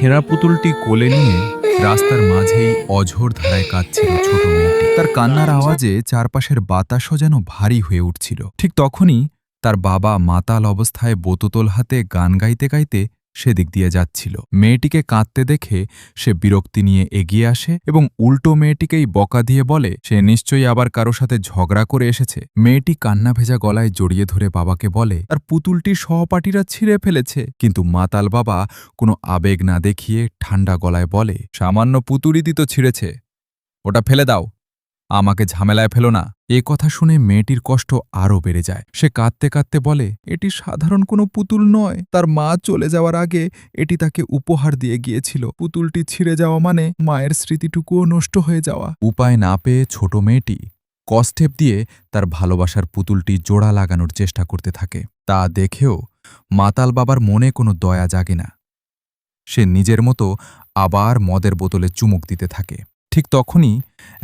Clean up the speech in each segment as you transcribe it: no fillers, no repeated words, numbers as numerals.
ছেঁড়া পুতুলটি কোলে নিয়ে রাস্তার মাঝেই অঝোর ধারায় কাঁদছিল ছোট মেয়েটি। তার কান্নার আওয়াজে চারপাশের বাতাসও যেন ভারী হয়ে উঠছিল। ঠিক তখনই তার বাবা মাতাল অবস্থায় বোতল হাতে গান গাইতে গাইতে সেদিক দিয়ে যাচ্ছিল। মেয়েটিকে কাঁদতে দেখে সে বিরক্তি নিয়ে এগিয়ে আসে এবং উল্টো মেয়েটিকেই বকা দিয়ে বলে সে নিশ্চয়ই আবার কারো সাথে ঝগড়া করে এসেছে। মেয়েটি কান্না ভেজা গলায় জড়িয়ে ধরে বাবাকে বলে তার পুতুলটির সহপাঠীরা ছিঁড়ে ফেলেছে, কিন্তু মাতাল বাবা কোনো আবেগ না দেখিয়ে ঠান্ডা গলায় বলে সামান্য পুতুলই তো ছিঁড়েছে, ওটা ফেলে দাও, আমাকে ঝামেলায় ফেলো না। এ কথা শুনে মেয়েটির কষ্ট আরও বেড়ে যায়। সে কাঁদতে কাঁদতে বলে এটি সাধারণ কোনো পুতুল নয়, তার মা চলে যাওয়ার আগে এটি তাকে উপহার দিয়ে গিয়েছিল। পুতুলটি ছিঁড়ে যাওয়া মানে মায়ের স্মৃতিটুকুও নষ্ট হয়ে যাওয়া। উপায় না পেয়ে ছোট মেয়েটি কষ্টেপ দিয়ে তার ভালোবাসার পুতুলটি জোড়া লাগানোর চেষ্টা করতে থাকে। তা দেখেও মাতাল বাবার মনে কোনো দয়া জাগে না। সে নিজের মতো আবার মদের বোতলে চুমুক দিতে থাকে। ঠিক তখনই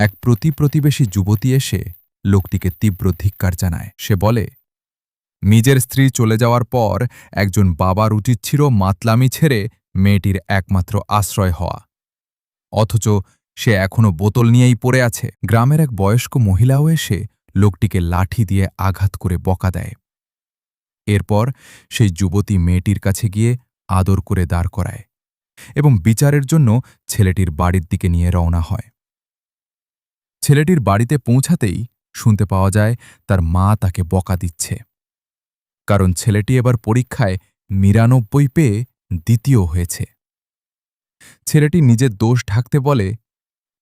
এক প্রতিবেশী যুবতী এসে লোকটিকে তীব্র ধিক্কার জানায়। সে বলে নিজের স্ত্রী চলে যাওয়ার পর একজন বাবার উচিত ছিল মাতলামি ছেড়ে মেয়েটির একমাত্র আশ্রয় হওয়া, অথচ সে এখনো বোতল নিয়েই পড়ে আছে। গ্রামের এক বয়স্ক মহিলাও এসে লোকটিকে লাঠি দিয়ে আঘাত করে বকা দেয়। এরপর সেই যুবতী মেয়েটির কাছে গিয়ে আদর করে দাঁড় করায় এবং বিচারের জন্য ছেলেটির বাড়ির দিকে নিয়ে রওনা হয়। ছেলেটির বাড়িতে পৌঁছাতেই শুনতে পাওয়া যায় তার মা তাকে বকা দিচ্ছে, কারণ ছেলেটি এবার পরীক্ষায় ৯৯ পেয়ে দ্বিতীয় হয়েছে। ছেলেটি নিজের দোষ ঢাকতে বলে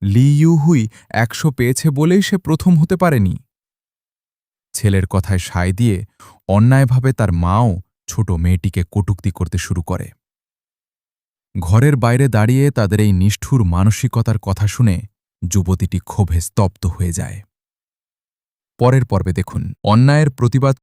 লি ইউহুই ১০০ পেয়েছে বলেই সে প্রথম হতে পারেনি। ছেলের কথায় সায় দিয়ে অন্যায়ভাবে তার মাও ছোট মেয়েটিকে কটূক্তি করতে শুরু করে। ঘরের বাইরে দাঁড়িয়ে তাদের এই নিষ্ঠুর মানসিকতার কথা শুনে যুবতীটি ক্ষোভে স্তব্ধ হয়ে যায়। পরের পর্বে দেখুন অন্যায়ের প্রতিবাদ